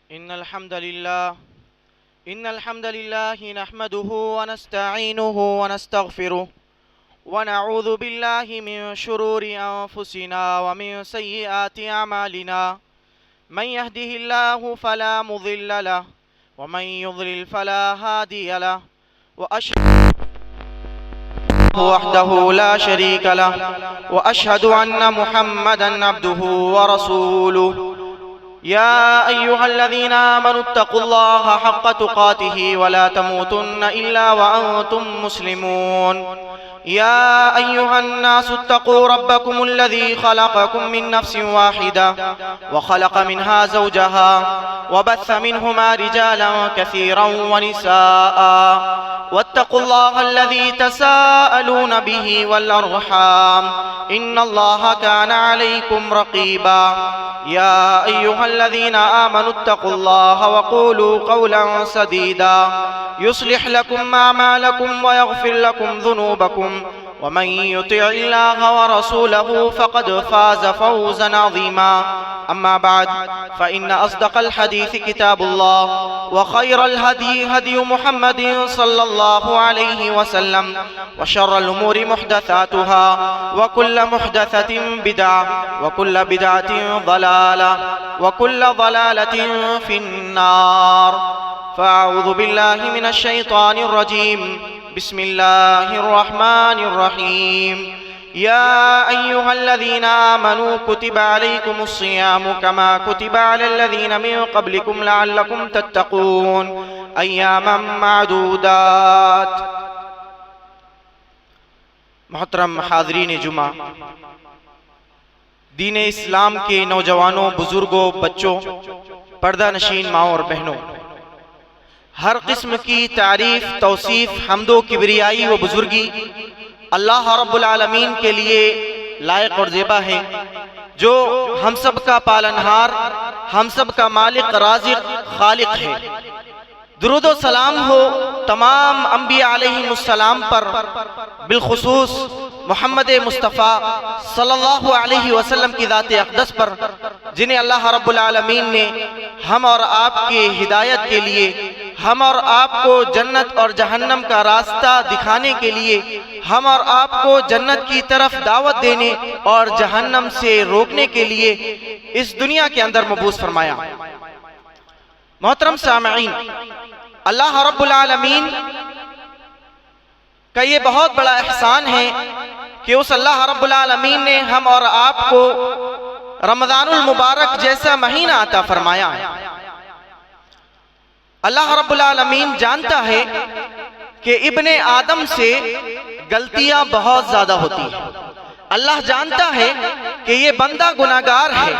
इन्नल हम्दलिल्लाह नहमदुहु व नस्तईनुहु व नस्तगफिरुह व नऊज़ु बिल्लाहि मिन शुरूरि अनफुसिना व मिन सय्यिआति अमालिना मन यहदिहिल्लाहु फला मुज़िल्ल लहु व मन युज़लिल फला हादिय लहु व अशहदु वहदहु ला शरीका लहु व अशहदु अन्ना मुहम्मदन अब्दुहु व रसूलुहु या अय्युहल्लज़ीना आमनुत्तक़ुल्लाहा हक़्क़ तुक़ातिही वला तमूतुन्न इल्ला व अंतुम मुस्लिमून। या अय्युहन्नासुत्तक़ू रब्बकुमुल्लज़ी ख़लक़कुम मिन नफ़्सिन वाहिदा व ख़लक़ मिन्हा ज़ौजहा व बस्स मिन्हुमा रिजालन कसीरन व निसाअ वत्तक़ुल्लाहल्लज़ी तसाअलून बिही वल अर्हाम इन्नल्लाहा कान अलैकुम रक़ीबा। या अय्युहल्लज़ीना आमनुत्तक़ुल्लाहा व क़ूलू क़ौलन सदीदा युस्लिह लकुम अमालकुम व यग़फ़िर लकुम ज़ुनूबकुम व मन युतिइल्लाह व रसूलहु फ़क़द फ़ाज़ फ़ौज़न अज़ीमा। अम्मा बाद फ़इन्न अस्दक़ल हदीस किताबुल्लाह व ख़ैरल हदी हदी मुहम्मदिन सल्लल्लाहु अलैहि वसल्लम व शर्रल उमूरि मुहदसातुहा व कुल्ल मुहदसतिन बिदअह व कुल्ल बिदअतिन ज़लालह व कुल्ल ज़लालतिन फ़िन्नार। फ़अऊज़ु बिल्लाहि मिनश शैतानिर रजीम। बिस्मिल्लाहिर रहमानिर रहीम। या अय्युहल्लज़ीना आमनू कुतिबा अलैकुमुस सियामु कमा कुतिबा अलल्लज़ीना मिन क़ब्लिकुम लअल्लकुम तत्तक़ून अय्यामम मादूदात। मोहतरम हाज़रीन जुमा, दीन इस्लाम के नौजवानों, बुजुर्गों, बच्चों, पर्दा नशीन माओ और बहनों, हर किस्म की तारीफ, तौसीफ, हम्दो किबरियाई व बुजुर्गी अल्लाह रब्बुल आलमीन के लिए लायक और ज़ेबा है, जो हम सब का पालनहार, हम सब का मालिक, राज़िक, खालिक है। दुरूद व सलाम हो तमाम अंबिया अलैहिमुस्सलाम पर, बिलखुसूस मोहम्मद मुस्तफ़ा सल्लल्लाहु अलैहि वसल्लम की ज़ात अक़दस पर, जिन्हें अल्लाह रब्बुल आलमीन ने हम और आपके हिदायत के लिए, हम और आपको जन्नत और जहन्नम का रास्ता दिखाने के लिए, हम और आपको जन्नत की तरफ दावत देने और जहन्नम से रोकने के लिए इस दुनिया के अंदर मबूस फरमाया। मोहतरम सामईन, अल्लाह रब्बुल आलमीन का ये बहुत बड़ा एहसान है कि उस अल्लाह रब्बुल आलमीन ने हम और आपको रमज़ानुल मुबारक जैसा महीना अता फरमाया है। अल्लाह रब्बुल आलमीन जानता है कि इब्ने आदम से गलतियां बहुत ज्यादा होती हैं। अल्लाह जानता है कि ये बंदा गुनाहगार है।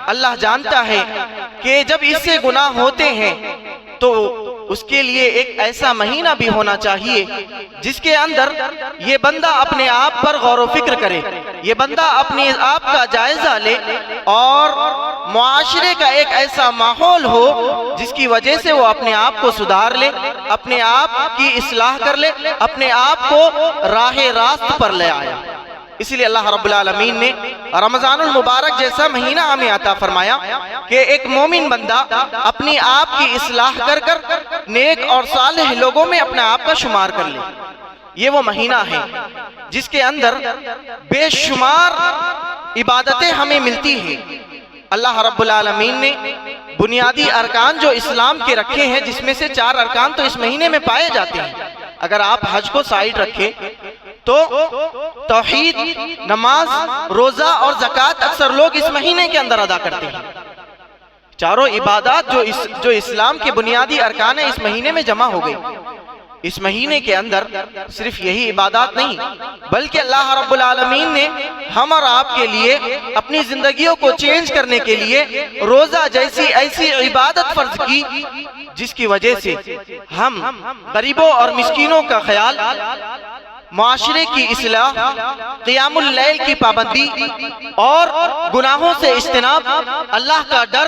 अल्लाह जानता है कि जब इससे गुनाह होते हैं तो उसके लिए एक ऐसा महीना भी होना चाहिए जिसके अंदर ये बंदा अपने आप पर गौर व फिक्र करे, ये बंदा अपने आप का जायजा ले और मुआशरे का एक ऐसा माहौल हो जिसकी वजह से वो अपने आप को सुधार ले, अपने आप की इस्लाह कर ले, अपने आप को राह रास्त पर ले आया। इसलिए अल्लाह रब्बुल आलमीन ने रमज़ानुल मुबारक जैसा महीना हमें अता फरमाया कि एक मोमिन बंदा अपनी आप की इस्लाह कर कर नेक और सालेह लोगों में अपने आप का शुमार कर ले। ये वो महीना है जिसके अंदर बेशुमार इबादतें हमें मिलती हैं। अल्लाह रब्बुल आलमीन ने बुनियादी अरकान जो इस्लाम के रखे हैं, जिसमें से 4 अरकान तो इस महीने में पाए जाते हैं। अगर आप हज को साइड रखें तो तौहीद, नमाज, रोजा और ज़कात अक्सर लोग इस महीने के अंदर अदा करते हैं। चारों इबादत जो इस्लाम के बुनियादी अरकान है इस महीने में जमा हो गई। इस महीने के अंदर सिर्फ यही इबादत नहीं, बल्कि अल्लाह रब्बुल आलमीन ने हम और आपके लिए अपनी जिंदगियों को चेंज करने के लिए रोजा जैसी ऐसी इबादत फर्ज की जिसकी वजह से हम गरीबों और मिस्कीनों का ख्याल, माशरे की इस्लाह, क़ियामुल लैल की पाबंदी और गुनाहों से इज्तिनाब, अल्लाह का डर,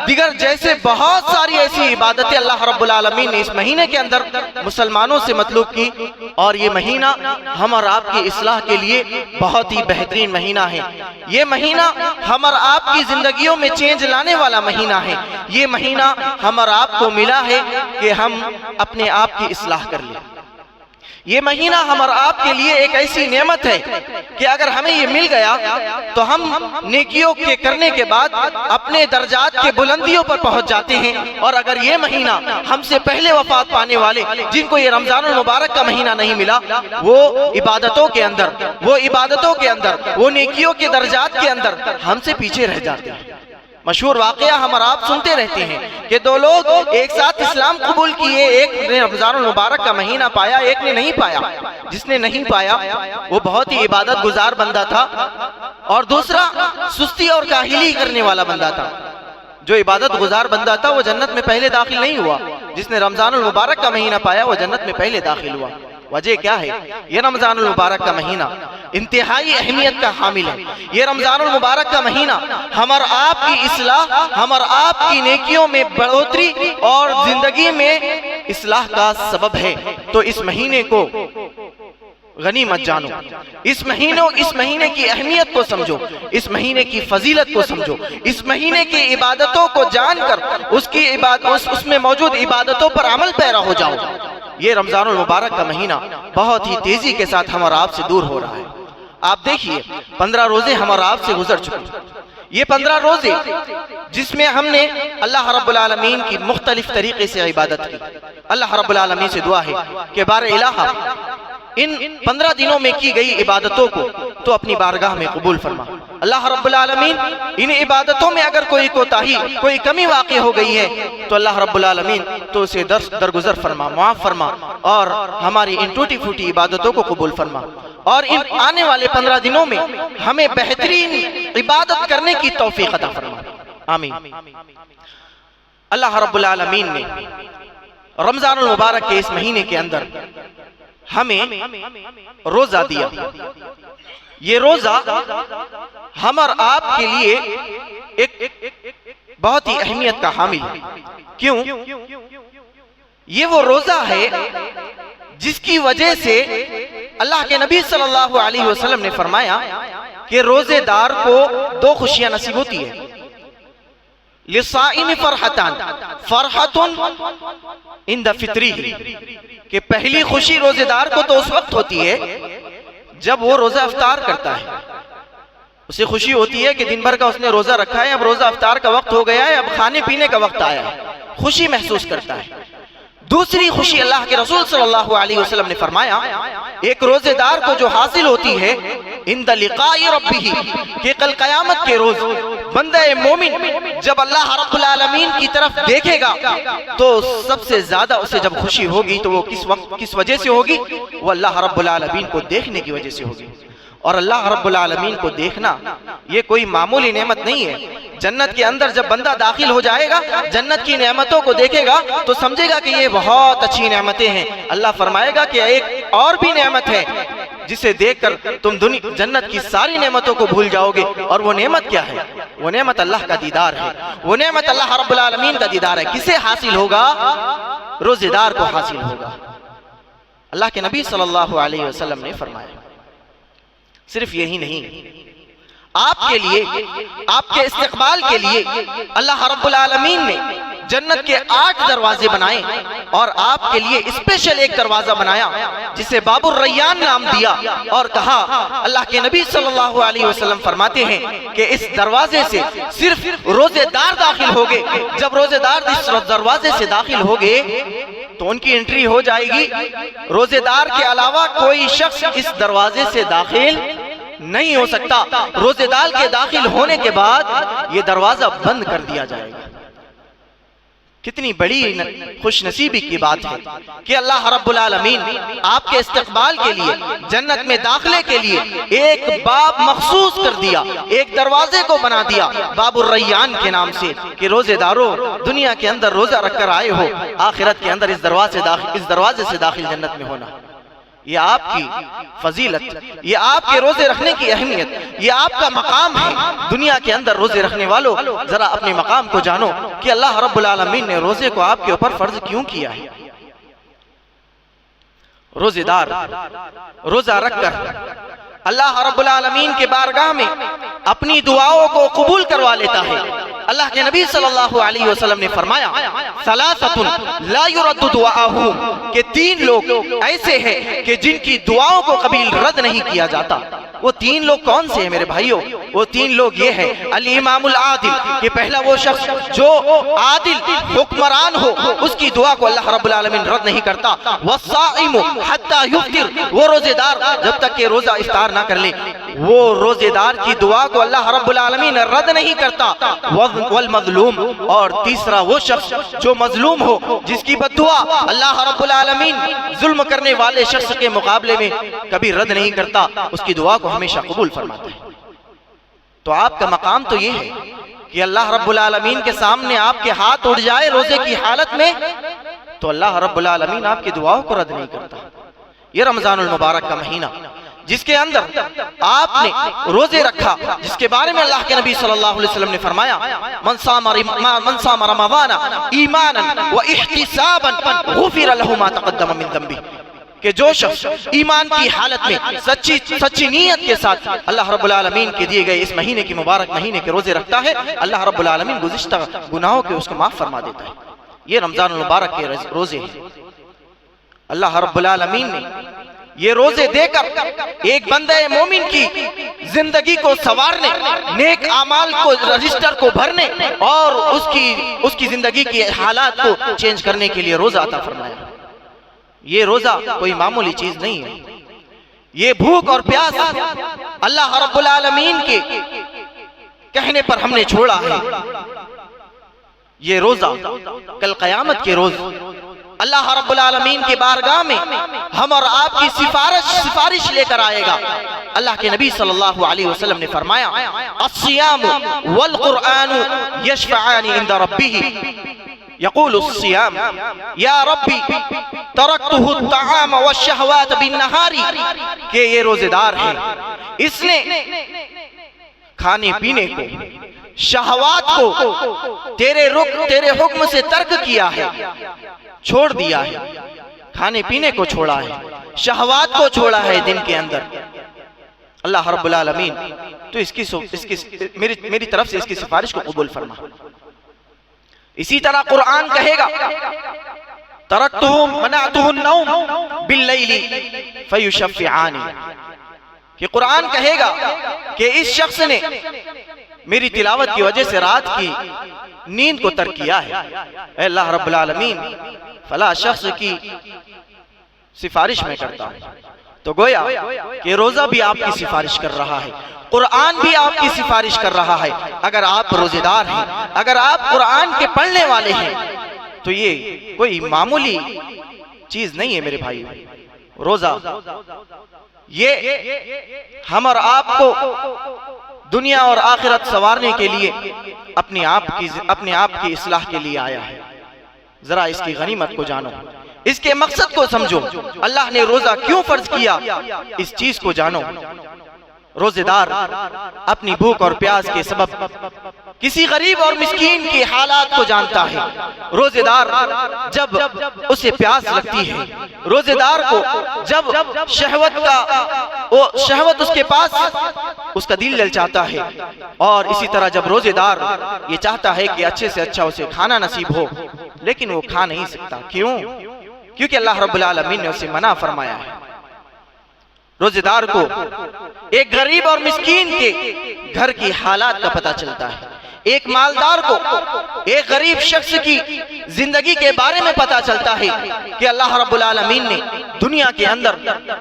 दिगर जैसे बहुत सारी ऐसी इबादतें अल्लाह रब्बुल आलमीन ने इस महीने के अंदर मुसलमानों से मतलूब की। और ये महीना हम और आपकी इस्लाह के लिए बहुत ही बेहतरीन महीना है। ये महीना हम और आपकी जिंदगियों में चेंज लाने वाला महीना है। ये महीना हम और आपको मिला है कि हम अपने आप की इस्लाह कर लें। ये महीना हम और आपके लिए एक ऐसी नेमत है कि अगर हमें ये मिल गया तो हम नेकियों के करने के बाद अपने दर्जात के बुलंदियों पर पहुंच जाते हैं। और अगर ये महीना हमसे पहले वफात पाने वाले जिनको ये रमजानुल मुबारक का महीना नहीं मिला, वो इबादतों के अंदर, वो नेकियों के दर्जात के अंदर हमसे पीछे रह जाते हैं। मशहूर वाकया हम और आप सुनते रहते हैं कि दो लोग एक साथ इस्लाम कबूल किए, एक ने रमजानुल मुबारक का महीना पाया, एक ने नहीं पाया। जिसने नहीं पाया वो बहुत ही इबादत गुजार बंदा था और दूसरा सुस्ती और काहिली करने वाला बंदा था। जो इबादत गुजार बंदा था वो जन्नत में पहले दाखिल नहीं हुआ। जिसने रमजानुल मुबारक का महीना पाया वो जन्नत में पहले दाखिल हुआ। वजह क्या है? ये रमजानुल मुबारक का महीना इंतहाई अहमियत का हामिल है। ये रमजानुल मुबारक का महीना हम और आपकी इस्लाह, हम और आपकी नेकियों में बढ़ोतरी और जिंदगी में इस्लाह का सबब है। तो इस महीने को गनीमत जानो, इस महीने की अहमियत को समझो, इस महीने की फजीलत को समझो, इस महीने की इबादतों को जानकर उसमें मौजूद इबादतों पर अमल पैरा हो जाओ। ये रमजानुल मुबारक का महीना बहुत ही तेजी के साथ हम और आपसे दूर हो रहा है। आप देखिए 15 रोजे हम और आपसे गुजर चुके। ये 15 रोजे जिसमें हमने अल्लाह रब्बुल आलमीन की मुख्तलिफ तरीके से इबादत की। अल्लाह रब्बुल आलमीन से दुआ है कि बार इलाहा इन 15 दिनों में की गई इबादतों को तो अपनी बारगाह में कबूल फरमा। अल्लाह रब्बुल आलमीन इन इबादतों में अगर कोई कोताही, कोई कमी वाक़ई हो गई है तो अल्लाह रब्बुल आलमीन तो उसे दरगुजर फरमा, माफ़ फरमा और हमारी इन टूटी फूटी इबादतों को कबूल फरमा। और इन आने वाले 15 दिनों में हमें बेहतरीन इबादत करने की तौफीक अता फरमा। आमीन। अल्लाह रब्बुल आलमीन ने रमजानुल मुबारक के इस महीने के अंदर हमें रोजा दिया। ये रोजा हम और आपके लिए एक बहुत ही अहमियत का हामिल है। क्यों? ये वो रोजा है जिसकी वजह से अल्लाह के नबी सल्लल्लाहु अलैहि वसल्लम ने फरमाया कि रोजेदार को 2 खुशियां नसीब होती है। लिसाइम फरहतान, फरहतुन इंद फित्री, कि पहली खुशी रोजेदार को तो उस वक्त होती है जब वो रोजा अफ्तार करता है। उसे खुशी होती है कि दिन भर का उसने रोजा रखा है, अब रोजा अफ्तार का वक्त हो गया है, अब खाने पीने का वक्त आया है, खुशी महसूस करता है। दूसरी खुशी अल्लाह के रसूल सल्लल्लाहु अलैहि वसल्लम ने फरमाया एक रोजेदार को जो हासिल होती है इंद लिकाई रब्बिही, कि कल कयामत के रोज बंदे मोमिन जब अल्लाह रब्बुल आलमीन की तरफ देखेगा तो सबसे ज्यादा उसे जब खुशी होगी तो वो किस वजह से होगी? वो अल्लाह रब्बुल आलमीन को देखने की वजह से होगी। और अल्लाह रब्बुल आलमीन को देखना ये कोई मामूली नेमत नहीं है। जन्नत के अंदर जब बंदा दाखिल हो जाएगा, जन्नत की नेमतों को देखेगा तो समझेगा कि ये बहुत अच्छी नेमतें हैं। अल्लाह फरमाएगा कि एक और भी नेमत है जिसे देखकर तुम जन्नत की सारी नेमतों को भूल जाओगे। और वो नेमत क्या है? वो नेमत अल्लाह का दीदार है। वो नेमत अल्लाह रब्बुल आलमीन का दीदार है। किसे हासिल होगा? रोजेदार को हासिल होगा। अल्लाह के नबी सल्लल्लाहु अलैहि वसल्लम ने फरमाया। सिर्फ यही नहीं, आपके लिए, आपके इस्तिकबाल के लिए अल्लाह रब्बुल आलमीन ने जन्नत के 8 दरवाजे बनाए और आपके लिए स्पेशल एक दरवाजा बनाया जिसे बाबुर रैयान नाम दिया। और कहा, अल्लाह के नबी सल्लल्लाहु अलैहि वसल्लम फरमाते हैं कि इस दरवाजे से सिर्फ रोजेदार दाखिल होंगे। जब रोजेदार इस दरवाजे से दाखिल होंगे तो उनकी एंट्री हो जाएगी। रोजेदार के अलावा कोई शख्स इस दरवाजे से दाखिल नहीं हो सकता। रोजेदार के दाखिल होने के बाद ये दरवाजा बंद कर दिया जाएगा। कितनी बड़ी खुशनसीबी की बात है कि अल्लाह रब्बुल आलमीन आपके इस्तकबाल के लिए, जन्नत में दाखिले के लिए एक बाब मखसूस कर दिया, एक दरवाजे को बना दिया बाबुर रैयान के नाम से कि रोजेदारों, दुनिया के अंदर रोजा रखकर आए हो, आखिरत के अंदर इस दरवाजे से दाखिल जन्नत में होना। ये आपकी फजीलत, ये आपके रोजे रखने की अहमियत, ये आपका मकाम है दुनिया के अंदर। रोजे रखने वालों, जरा अपने मकाम को जानो कि अल्लाह रब्बुल आलमीन ने रोजे को आपके ऊपर फर्ज क्यों किया है। रोजेदार रोजा रखकर अल्लाह रब्बुल आलमीन के बारगाह में अपनी दुआओं को कबूल करवा लेता है। अल्लाह के नबी सल्लल्लाहु अलैहि वसल्लम ने फरमाया, सलासतुन ला युरद्दु दुआहुम, के 3 लोग ऐसे हैं कि जिनकी दुआओं को कभी रद्द नहीं किया जाता। वो 3 लोग कौन से हैं मेरे भाइयों? वो 3 लोग ये है, अल इमामुल आदिल, कि पहला वो शख्स जो आदिल हुक्मरान हो, उसकी दुआ को अल्लाह रब्बुल आलमीन रद्द नहीं करता। वस्साइमु हत्ता युफ्तिर, वो रोजेदार जब तक के रोजा इफ्तार ना कर ले, वो रोजेदार की दुआ को अल्लाह रब्बुल आलमीन रद्द नहीं करता। वल मजलूम, और तीसरा वो शख्स जो मजलूम हो, जिसकी बद्दुआ अल्लाह रब्बुल आलमीन जुल्म करने वाले शख्स के मुकाबले में कभी रद्द नहीं करता, उसकी दुआ को हमेशा कबूल फरमाता है। तो आपका मकाम तो ये है कि अल्लाह रब्बुल आलमीन के सामने आपके हाथ उठ जाए रोजे की हालत में, तो अल्लाह रब्बुल आलमीन आपकी दुआओं को रद्द नहीं करता। ये रमजानुल मुबारक का महीना जिसके अंदर आपने रोजे रखा, जिसके बारे में अल्लाह के नबी सल्लल्लाहु अलैहि वसल्लम ने फरमाया, मन साम रमज़ान ईमानन व इहतिसाबन गुफिर लहु मा तक़द्दम मिन ज़ंबी, कि जो शख्स ईमान की हालत में सच्ची नीयत के साथ अल्लाह रब्बुल आलमीन के दिए गए इस महीने की मुबारक महीने के रोजे रखता है, अल्लाह रब्बुल आलमीन गुज़िश्ता गुनाहों के उसको माफ फरमा देता है। ये रमजानुल मुबारक के रोजे हैं। अल्लाह रब्बुल आलमीन ने ये रोजे देकर एक बंदे मोमिन की जिंदगी को संवारने, नेक आमाल को रजिस्टर को भरने और उसकी जिंदगी की हालात को चेंज करने के लिए रोजा अता फरमाया। ये रोजा कोई मामूली चीज नहीं है। ये भूख और प्यास अल्लाह रब्बुल आलमीन के कहने पर हमने छोड़ा है। ये रोजा कल क़यामत के रोज अल्लाह रब्बुल आलमीन के बारगाह में हम और आपकी सिफारिश लेकर आएगा। अल्लाह के नबी सल्लल्लाहु अलैहि वसल्लम ने फरमाया, अस्सियाम वल कुरआन यशफआनी इंदा रब्बिही, यक़ूलु अस्सियाम या रब्बी तरक्तुहु अत्तआम वश्शहवात बिन्नहारी, के ये रोजेदार है, इसने खाने पीने को, शहवात को तेरे हुक्म से तर्क किया है, छोड़ दिया है, खाने पीने को छोड़ा है, शहवात को छोड़ा है दिन के अंदर। अल्लाह रब्बुल आलमीन तो इसकी मेरी तरफ से इसकी सिफारिश को कबूल फरमा। इसी तरह कुरान कहेगा, तरक्तुहु मनाअतुहु नौम बिल्लैली फयुशफ़िआनी, कि कुरान कहेगा कि इस शख्स ने मेरी तिलावत की वजह से रात की नींद को तर्क किया है। अल्लाह रब्बुल आलमीन फला शख्स की सिफारिश में करता हूं। तो गोया कि रोजा भी आपकी सिफारिश कर रहा है, कुरान भी आपकी सिफारिश कर रहा है। अगर आप रोजेदार हैं, अगर आप कुरान के पढ़ने वाले हैं, तो ये कोई मामूली चीज नहीं है मेरे भाई। रोजा ये हम और आपको दुनिया और आखिरत संवारने के लिए अपने आप की इस्लाह के लिए आया है। जरा इसकी गनीमत को जानो, इसके मकसद को समझो। अल्लाह ने रोजा क्यों फर्ज किया, इस चीज को जानो। रोजेदार अपनी भूख और प्यास के सबब किसी गरीब और मिस्कीन की हालात को जानता है। रोजेदार जब उसे प्यास लगती है, रोजेदार को जब शहवत उसके पास, उसका दिल ललचाता है, और इसी तरह जब रोजेदार ये चाहता है कि अच्छे से अच्छा उसे खाना नसीब हो, लेकिन वो खा नहीं सकता। क्यों? क्योंकि अल्लाह रब्बुल आलमीन ने उसे मना फरमाया है। रोजेदार को एक गरीब और मिस्कीन के घर की हालात का पता चलता है, एक मालदार को एक गरीब शख्स की जिंदगी के बारे में पता चलता है कि अल्लाह रब्बुल आलमीन ने दुनिया के अंदर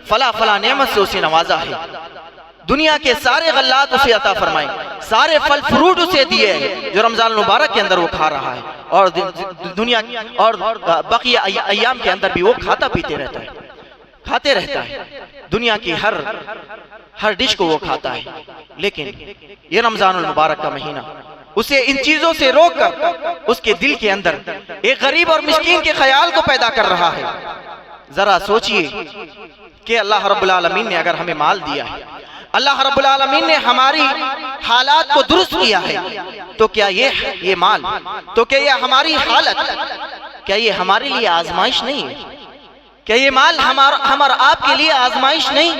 फला नेमत से उसे नवाजा है, दुनिया के सारे गल्लात उसे अता फरमाए, सारे फल फ्रूट उसे दिए हैं जो रमजान मुबारक के अंदर वो खा रहा है, और दुनिया और बाकी अय्याम के अंदर भी वो खाता पीते रहता है, खाते रहता है, दुनिया की हर डिश को वो खाता है। लेकिन ये रमजानुल मुबारक का महीना उसे इन चीजों से रोककर उसके दिल के अंदर एक गरीब और मिस्कीन के ख्याल को पैदा कर रहा है। जरा सोचिए कि अल्लाह रब्बुल आलमीन ने अगर हमें माल दिया है, अल्लाह रब्बुल आलमीन ने हमारी हालात को दुरुस्त किया है, तो क्या ये माल, तो क्या ये हमारी हालत, क्या ये हमारे लिए आजमाइश नहीं है? क्या ये माल हमारा आपके लिए आजमाइश नहीं?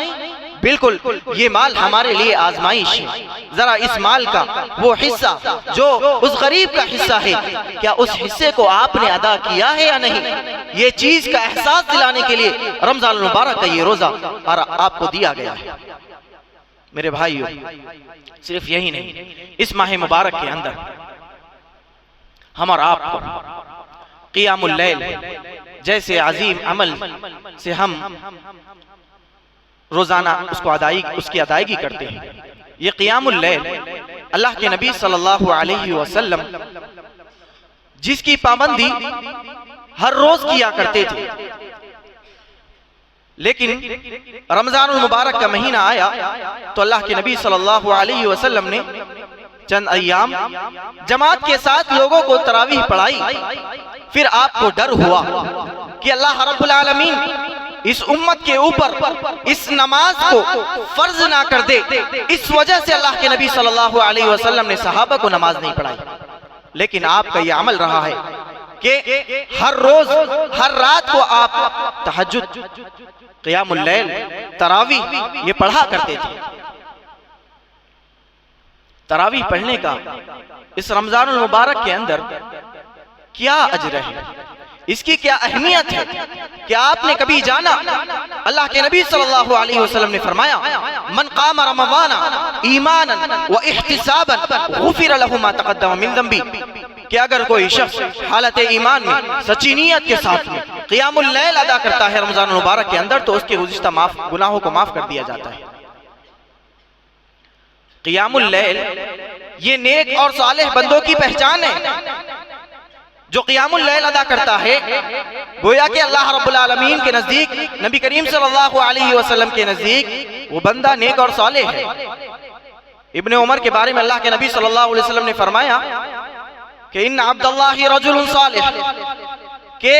बिल्कुल, ये माल हमारे लिए आजमाइश है। जरा इस माल का वो हिस्सा जो उस गरीब का हिस्सा है, क्या उस हिस्से को आपने अदा किया है या नहीं? ये चीज का एहसास दिलाने के लिए रमजान मुबारक का ये रोजा और आपको दिया गया है। मेरे भाइयों, सिर्फ यही नहीं, इस माह मुबारक के अंदर हम और आपको क़ियामुल लैल जैसे अजीम अमल से हम रोजाना उसकी अदायगी करते हैं। ये क़ियामुल लैल अल्लाह के नबी सल्लल्लाहु अलैहि वसल्लम जिसकी पाबंदी हर रोज किया करते थे, लेकिन रमजानुल मुबारक का महीना आया तो अल्लाह के नबी सल्लल्लाहु अलैहि वसल्लम ने चंद अय्याम जमात के साथ लोगों को तरावीह पढ़ाई। फिर आपको डर हुआ कि अल्लाह रब्बुल आलमीन इस उम्मत के ऊपर इस नमाज को फर्ज ना कर दे। इस वजह से अल्लाह के नबी सल्लल्लाहु अलैहि वसल्लम ने सहाबा को नमाज नहीं पढ़ाई। लेकिन आपका यह अमल रहा है कि हर रोज हर रात को आप तहज्जुद, क़ियामुल लैल, तरावीह ये पढ़ा करते थे। तरावीह पढ़ने का इस रमजानुल मुबारक के अंदर क्या अजर है, इसकी क्या अहमियत है? क्या आपने कभी जाना? अल्लाह के नबी सल्लल्लाहु अलैहि वसल्लम ने फरमाया, मन क़ाम रमज़ान ईमानन व इहतिसाबन गुफ़िर लहु मा तक़द्दम मिन ज़ंबी, कि अगर कोई शख्स हालत ईमान में सच्ची नियत के साथ में क़ियामुल लैल अदा करता है रमजान मुबारक के अंदर, तो उसके गुज़िश्ता गुनाहों को माफ कर दिया जाता है। क़ियामुल लैल ये नेक और सालेह बंदों की पहचान है। जो क़ियामुल लैल अदा करता है, गोया कि अल्लाह रब्बुल आलमीन के नजदीक, नबी करीम सल्लल्लाहु अलैहि वसल्लम के नजदीक वो बंदा नेक और सालेह है। इब्ने उमर के बारे में अल्लाह के नबी सल्लल्लाहु अलैहि वसल्लम ने फरमाया कि इन्ना अब्दुल्लाह रजुलुन सालिह, कि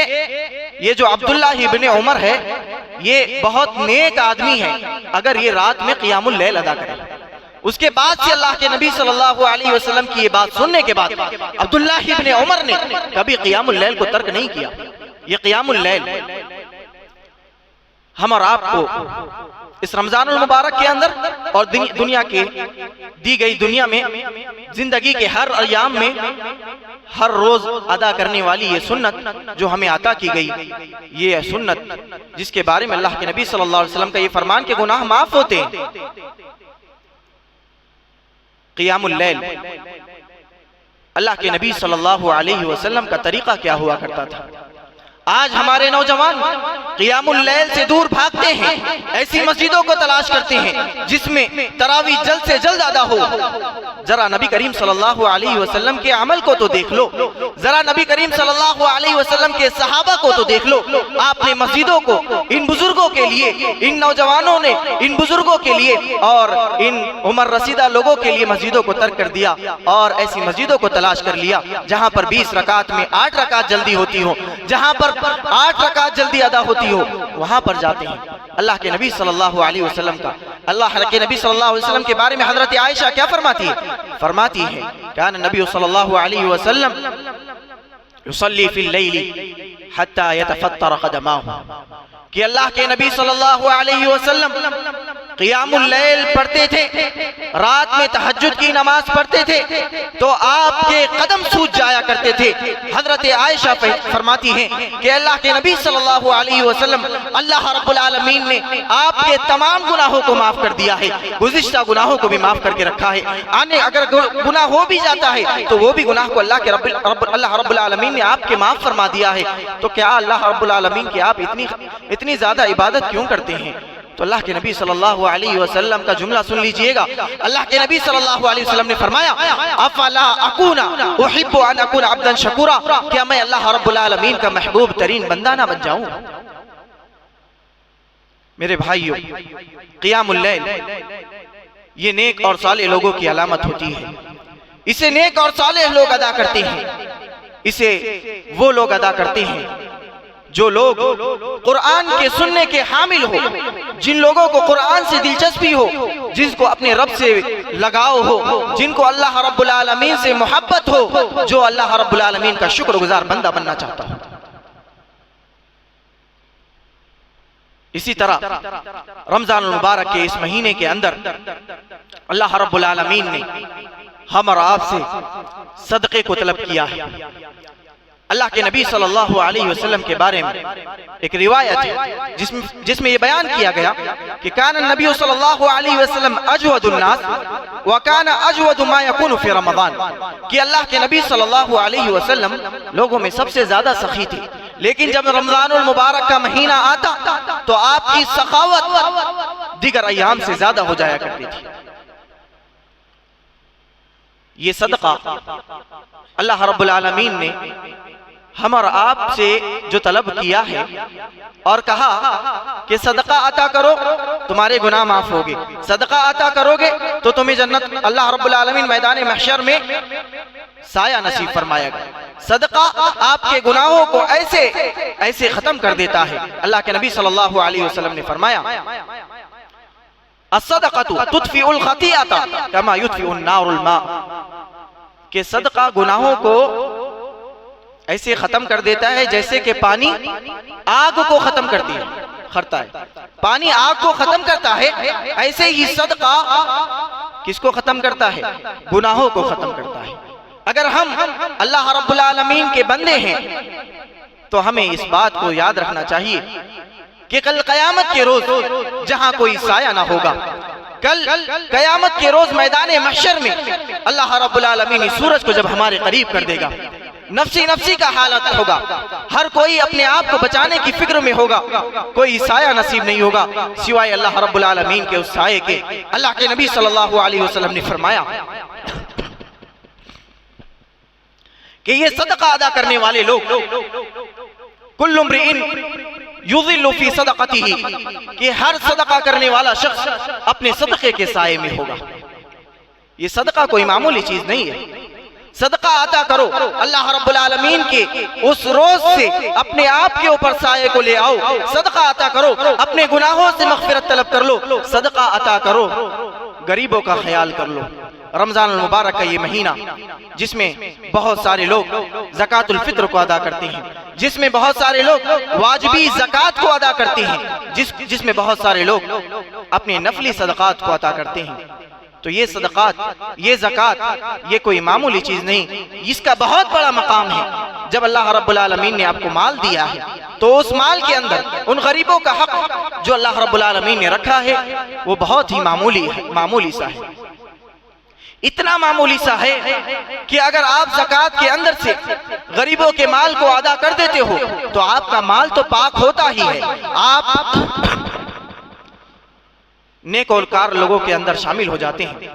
ये जो अब्दुल्लाह इब्ने उमर है ये बहुत नेक आदमी है अगर ये रात में क़ियामुल लैल अदा करे। उसके बाद से अल्लाह के नबी सल्लल्लाहु अलैहि वसल्लम की ये बात सुनने के बाद अब्दुल्लाह इब्ने उमर ने कभी क़ियामुल लैल को तर्क नहीं किया। ये क़ियामुल लैल हम और आपको इस रमजानुल मुबारक के अंदर और दुनिया के दी गई दुनिया में जिंदगी के हर अयाम में हर रोज अदा करने वाली ये सुन्नत जो हमें अता की गई, ये सुन्नत जिसके बारे में अल्लाह के नबी सल्लल्लाहु अलैहि वसल्लम का ये फरमान के गुनाह माफ होते हैं। क़ियामुल लैल अल्लाह के नबी सल्लल्लाहु अलैहि वसल्लम का तरीका क्या हुआ करता था। आज हमारे नौजवान क़ियामुल लैल से दूर भागते हैं, ऐसी मस्जिदों को तलाश करते हैं जिसमें तरावीह जल्द से जल्द अदा हो। जरा नबी करीम सल्लल्लाहु अलैहि वसल्लम के अमल को तो देख लो, जरा नबी करीम सल्लल्लाहु अलैहि वसल्लम के सहाबा को तो देख लो। आपने मस्जिदों को इन बुजुर्गों के लिए, इन नौजवानों ने इन बुजुर्गों के लिए और इन उम्र रसीदा लोगों के लिए मस्जिदों को तर्क कर दिया और ऐसी मस्जिदों को तलाश कर लिया जहाँ पर 20 रकात में 8 रकात जल्दी होती हो, जहाँ पर 8 रकात जल्दी अदा होती हो, वहां पर जाते हैं। अल्लाह के नबी सल्लल्लाहु अलैहि वसल्लम का, अल्लाह के नबी सल्लल्लाहु अलैहि वसल्लम के बारे में हजरत आयशा क्या फरमाती है? फरमाती है, कान नबी सल्लल्लाहु अलैहि वसल्लम युसल्ली फिल लैली हत्ता यतफत्तर क़दमाहु, कि अल्लाह के नबी सल्लल्लाहु अलैहि वसल्लम क़ियामुल लैल पढ़ते थे, रात में तहज्जुद की नमाज पढ़ते थे तो आपके कदम सूज जाया करते थे। हजरत आयशा फरमाती हैं कि अल्लाह के नबी सल्लल्लाहु अलैहि वसल्लम, अल्लाह रब्बुल आलमीन ने आपके तमाम गुनाहों को माफ कर दिया है, गुज़िश्ता गुनाहों को भी माफ करके रखा है। आने अगर गुनाह हो भी जाता है तो वो भी गुनाह को अल्लाह रब्बुल आलमीन ने आपके माफ फरमा दिया है। तो क्या अल्लाह रब्बुल आलमीन की आप इतनी ज्यादा इबादत क्यों करते हैं? तो अल्लाह के नबी सल्लल्लाहु अलैहि वसल्लम का जुमला सुन लीजिएगा। अल्लाह के नबी सल्लल्लाहु अलैहि वसल्लम ने फरमाया, अफला अकूना उहिब्बु अन अकूना अब्दन शकूरा, क्या मैं अल्लाह रब्बुल आलमीन का महबूब तरीन बंदा ना बन जाऊं? मेरे भाइयों, क़ियामुल लैल ये नेक और सालेह लोगों की अलामत होती है। इसे नेक और सालेह लोग अदा करते हैं, इसे वो लोग अदा करते हैं जो लोग कुरान के सुनने के हामिल हो, जिन लोगों को कुरान से दिलचस्पी हो, जिसको अपने रब से लगाव हो, जिनको अल्लाह रब्बुल आलमीन से मोहब्बत हो, जो अल्लाह रब्बुल आलमीन का शुक्रगुजार बंदा बनना चाहता हो। इसी तरह रमजान मुबारक के इस महीने के अंदर अल्लाह रब्बुल आलमीन ने हम और आपसे सदक़े को तलब किया है। अल्लाह के नबी सल्लल्लाहु अलैहि वसल्लम के बारे में एक रिवायत है जिसमें ये बयान किया गया कि कान नबी सल्लल्लाहु अलैहि वसल्लम अजवदुन नास व कान अजवदु मा यकूनु फी रमजान, कि अल्लाह के नबी सल्लल्लाहु अलैहि वसल्लम लोगों में सबसे ज्यादा सखी थे, लेकिन जब रमजानुल मुबारक का महीना आता तो आपकी सखावत दीगर अय्याम से ज्यादा हो जाया करती थी। ये सदका अल्लाह रब्बुल आलमीन ने हम और आपसे जो तलब किया है और कहा कि सदका अता करो तुम्हारे गुनाह माफ होंगे, सदका अता करोगे तो तुम्हें जन्नत अल्लाह रब्बुल आलमीन मैदान महशर में साया नसीब फरमाएगा। सदका आपके गुनाहों को ऐसे ऐसे खत्म कर देता है। अल्लाह के नबी सल्लल्लाहु अलैहि वसल्लम ने फरमाया, अस्सदक़तु तुत्फ़िउल ख़तीअता कमा युत्फ़िउन नारुल मा, कि सदका गुनाहों को ऐसे खत्म कर देता है जैसे कि पानी आग को खत्म करता है। पानी आग को खत्म करता है, ऐसे ही सदका किसको खत्म करता है? गुनाहों को खत्म करता है। अगर हम अल्लाह रब्बुल आलमीन के बंदे हैं तो हमें इस बात को याद रखना चाहिए कि कल कयामत के रोज जहां कोई साया ना होगा, कल कयामत के रोज मैदान महशर में अल्लाह रब्बुल आलमीन सूरज को जब हमारे करीब कर देगा, नफ्सी नफ्सी का हालत होगा, हर कोई अपने आप को बचाने की फिक्र में होगा, कोई साया नसीब नहीं होगा सिवाय अल्लाह रब्बुल आलमीन के उस साये के। अल्लाह के नबी सल्लल्लाहु अलैहि वसल्लम ने फरमाया कि ये सदका अदा करने वाले लोग कुल्लु इम्रिइन युज़िल्लु फी सदक़तिही, कि हर सदका करने वाला शख्स अपने सदक़े के साये में होगा। ये सदका कोई मामूली चीज नहीं है। सदका अता करो, अल्लाह रब्बुल आलमीन के उस रोज से अपने आप के ऊपर साये को ले आओ। सदका अता करो, अपने गुनाहों से मग़फ़िरत तलब कर लो। सदका अता करो, गरीबों का ख्याल कर लो। रमजान मुबारक का ये महीना जिसमें बहुत सारे लोग ज़कातुल फित्र को अदा करते हैं, जिसमें बहुत सारे लोग वाजिबी ज़कात को अदा करते हैं, जिसमें बहुत सारे लोग अपने नफली सदक़ात को अदा करते हैं, तो ये सदक़ात, ये ज़कात, ये कोई मामूली चीज़ नहीं, इसका बहुत बड़ा मकाम है। जब अल्लाह रब्बुल आलमीन ने आपको माल दिया है तो उस माल के अंदर उन गरीबों का हक जो अल्लाह रब्बुल आलमीन ने रखा है वो बहुत ही मामूली सा है। इतना मामूली सा है कि अगर आप ज़कात के अंदर से गरीबों के माल को अदा कर देते हो तो आपका माल तो पाक होता ही है, आप नेक और कार लोगों के अंदर शामिल हो जाते हैं,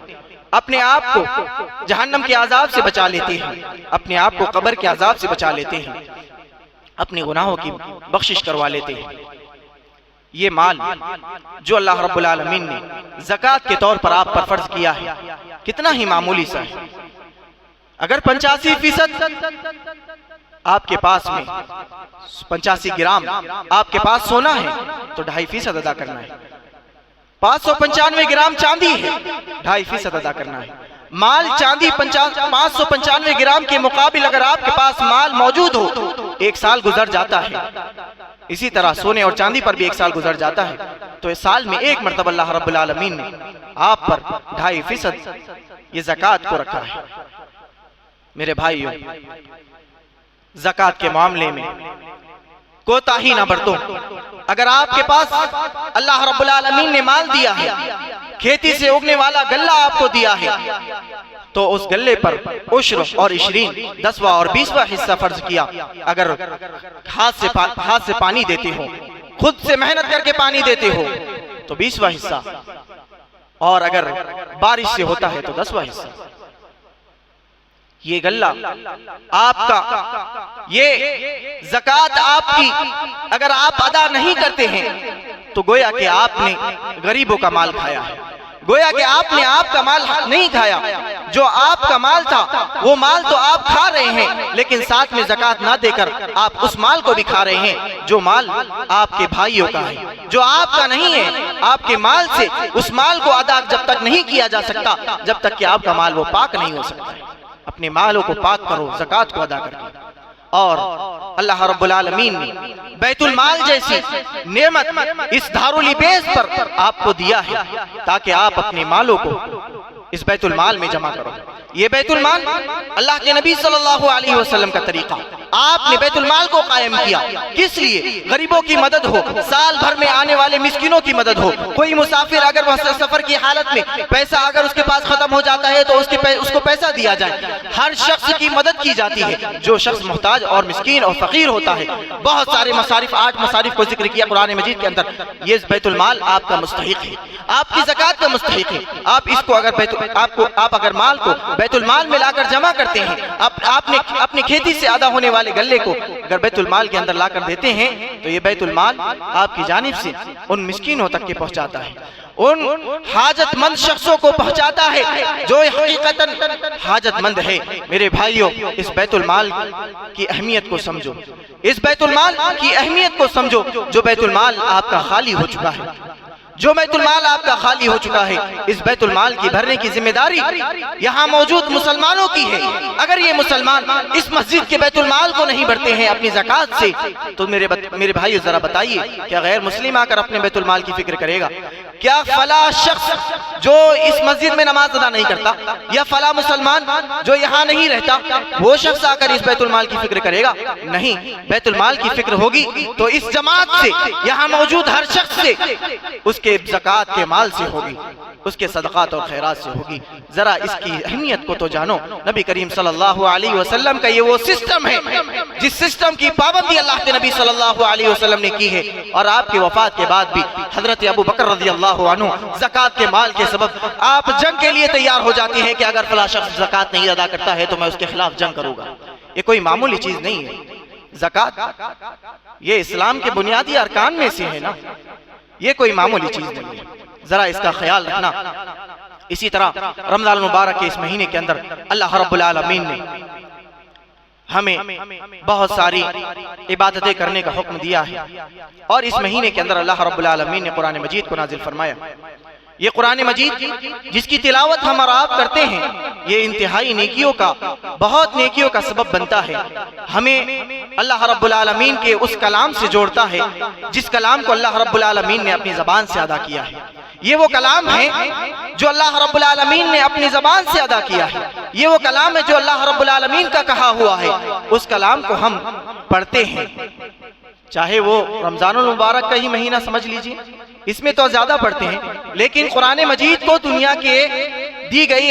अपने आप को जहन्नम के आजाब से बचा लेते हैं, अपने आप को कब्र के आजाब से बचा लेते हैं, अपने गुनाहों की बख्शिश करवा लेते हैं। ये माल जो अल्लाह रब्बुल आलमीन ने ज़कात के तौर पर आप पर फर्ज किया है कितना ही मामूली सा है। अगर 85% आपके पास में 85 ग्राम आपके पास सोना है तो 2.5% अदा करना है। 595 ग्राम चांदी है, 2.5% अदा करना है। माल चांदी 595 ग्राम के मुकाबिल अगर आपके पास माल मौजूद हो तो 1 साल गुजर जाता है। इसी तरह सोने और चांदी पर भी 1 साल गुजर जाता है, तो इस साल में एक मरतबा अल्लाह रब्बुल आलमीन ने आप पर 2.5% ये ज़कात को रखा है। मेरे भाइयों, ज़कात के मामले में कोताही ना बरतो। अगर आपके पास अल्लाह रब्बुल आलमीन ने माल दिया है, खेती से उगने वाला गल्ला आपको दिया है, तो उस गल्ले पर उश्र और 10वां और 20वां हिस्सा फर्ज किया। अगर हाथ से पानी देते हो, खुद से मेहनत करके पानी देते हो तो 20वां हिस्सा, और अगर बारिश से होता है तो 10वां हिस्सा। ये गल्ला आपका, ये ज़कात आपकी अगर आप अदा नहीं करते हैं तो गोया कि आपने गरीबों का माल खाया है, गोया कि आपने आपका माल नहीं खाया जो आपका माल था वो माल तो आप खा रहे हैं, लेकिन साथ में ज़कात ना देकर आप उस माल को भी खा रहे हैं जो माल आपके भाइयों का है, जो आपका नहीं है। आपके माल से उस माल को अदा जब तक नहीं किया जा सकता, जब तक कि आपका माल वो पाक नहीं हो सकता। अपने मालों को पाक करो ज़कात को अदा करके। और अल्लाह रब्बुल आलमीन ने बैतुल माल जैसी नेमत इस दारुल इबेस पर आपको दिया है ताकि आप अपने मालों को इस बैतुल माल में जमा करो। ये बैतुल माल अल्लाह के नबी सल्लल्लाहु अलैहि वसल्लम का तरीका, आपने बैतुल माल को कायम किया। किस लिए? गरीबों की मदद हो, साल भर में आने वाले मिस्किनों की मदद हो। कोई मुसाफिर अगर वह सफर की हालत में पैसा अगर उसके पास खत्म हो जाता है तो उसको पैसा दिया जाए। हर शख्स की मदद की जाती है जो शख्स मोहताज और मिस्कीन और फकीर होता है। बहुत सारे मसारिफ, 8 मसारिफ को जिक्र किया कुरान मजीद के अंदर। ये बैतुल माल आपका मुस्तहिक है, आपकी ज़कात का मुस्तहिक है। आप इसको अगर आप अगर माल को बैतुल माल में लाकर जमा करते हैं, आपने अपनी खेती से अदा होने वाले गल्ले को अगर बैतुल माल के अंदर लाकर देते हैं तो ये बैतुल माल आपकी जानिब से उन मिस्कीनों तक के पहुंचाता है, उन हाजतमंद शख्सों को पहुंचाता है जो हकीकतन हाजतमंद है। मेरे भाइयों, इस बैतुल माल की अहमियत को समझो, इस बैतुल माल की अहमियत को समझो। जो बैतुल माल आपका खाली हो चुका है, जो बैतुल माल आपका खाली हो चुका है, इस बैतुल माल की भरने की जिम्मेदारी यहाँ मौजूद मुसलमानों की है। अगर ये मुसलमान इस मस्जिद के बैतुल माल को नहीं भरते हैं अपनी ज़कात से, तो मेरे भाइयों जरा बताइए, क्या गैर मुस्लिम आकर अपने बैतुल माल की फिक्र करेगा? क्या फला शख्स जो इस मस्जिद में नमाज अदा नहीं करता, या फला मुसलमान जो यहाँ नहीं रहता, वो शख्स आकर इस बैतुल माल की फिक्र करेगा? नहीं। बैतुल माल की फिक्र होगी तो इस जमात से, यहाँ मौजूद हर शख्स से, उसके ज़कात के माल से होगी, उसके सदक़ात और खैरात से होगी। जरा इसकी अहमियत को तो जानो। नबी करीम सल्लल्लाहु अलैहि वसल्लम का ये वो सिस्टम है जिस सिस्टम की पाबंदी अल्लाह के नबी सल्लल्लाहु अलैहि वसल्लम ने की है। और आपकी वफात के बाद भी हजरत अबू बकर रज़ियल्लाहु अन्हु ज़कात के माल के सबब आप जंग के लिए तैयार हो जाते हैं कि अगर फला शख्स ज़कात नहीं अदा करता है तो मैं उसके खिलाफ जंग करूंगा। ये कोई मामूली चीज नहीं है। ज़कात ये इस्लाम के बुनियादी अरकान में से है ना, ये कोई मामूली चीज नहीं है, जरा इसका ख्याल रखना। इसी तरह रमज़ान मुबारक के इस महीने के अंदर अल्लाह रब्बुल आलमीन ने हमें बहुत सारी इबादतें करने का हुक्म दिया है। और इस महीने के अंदर अल्लाह रब्बुल आलमीन ने कुरान मजीद को नाजिल फरमाया। ये कुरान मजीद जिसकी तिलावत हम और आप करते हैं, ये इंतहाई नेकियों का, बहुत नेकियों का सबब बनता है। हमें अल्लाह रब्बुल आलमीन के उस कलाम से जोड़ता है जिस कलाम को अल्लाह रब्बुल आलमीन ने अपनी ज़बान से अदा किया है। ये वो कलाम है जो अल्लाह रब्बुल आलमीन ने अपनी ज़बान से अदा किया है। ये वो कलाम है जो अल्लाह रब्बुल आलमीन का कहा हुआ है। उस कलाम को हम पढ़ते हैं, चाहे वो रमज़ानुल मुबारक का ही महीना समझ लीजिए, इसमें तो ज्यादा पढ़ते हैं, लेकिन कुरान मजीद को दुनिया के दी गई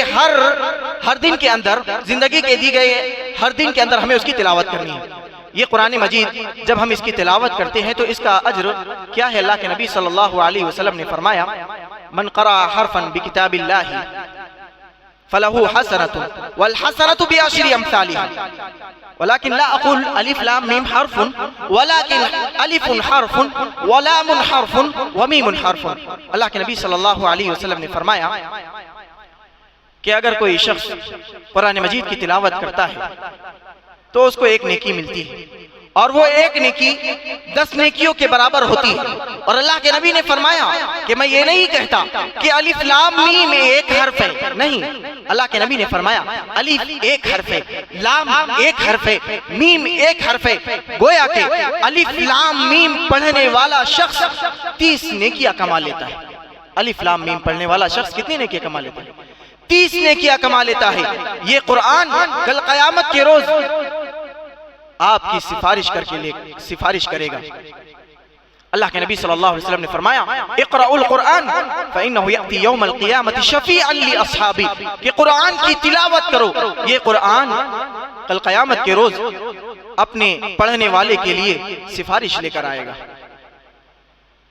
हर दिन के अंदर, जिंदगी के दी गई हर दिन के अंदर हमें उसकी तिलावत करनी है। ये कुरान मजीद जब हम इसकी तिलावत करते हैं तो इसका अज्र क्या है? अल्लाह के नबी सल्लल्लाहु अलैहि वसल्लम ने फरमाया, मन क़रा हरफन बिकिताबिल्लाहि फलहु हसनतुन वल हसनतु बिअशरि अम्सालिहा वलाकिन ला अक़ुल अलिफ लाम मीम हरफुन वलाकिन अलिफुन हरफुन व लामुन हरफुन व मीमुन हरफुन। अल्लाह के नबी सल्लल्लाहु अलैहि वसल्लम ने फरमाया कि अगर कोई शख्स कुरान मजीद की तिलावत करता है तो उसको एक नेकी मिलती है, और वो एक नेकी 10 नेकियों के बराबर होती है। और अल्लाह के नबी ने फरमाया कि मैं ये नहीं कहता कि अलिफ लाम मीम एक हर्फ है, नहीं। अल्लाह के नबी ने फरमाया अलिफ एक हर्फ है, लाम एक हर्फ है, मीम एक हर्फ है। गोया के अलिफ लाम मीम पढ़ने वाला शख्स 30 नेकियां कमा लेता है। अलिफ लाम मीम पढ़ने वाला शख्स कितनी नेकियां कमा लेता है? 30 नेकियां कमा लेता है। ये कुरान कल क़यामत के रोज आपकी सिफारिश करेगा। अल्लाह के नबी सल्लल्लाहु अलैहि वसल्लम ने फरमाया, इक़राउल कुरान फ़इन्नहु यअती यौमल क़ियामति शफ़ीअन लि अस्हाबी, कि कुरान की तिलावत करो। ये कुरान कल क़यामत के रोज अपने पढ़ने वाले के लिए सिफारिश लेकर आएगा।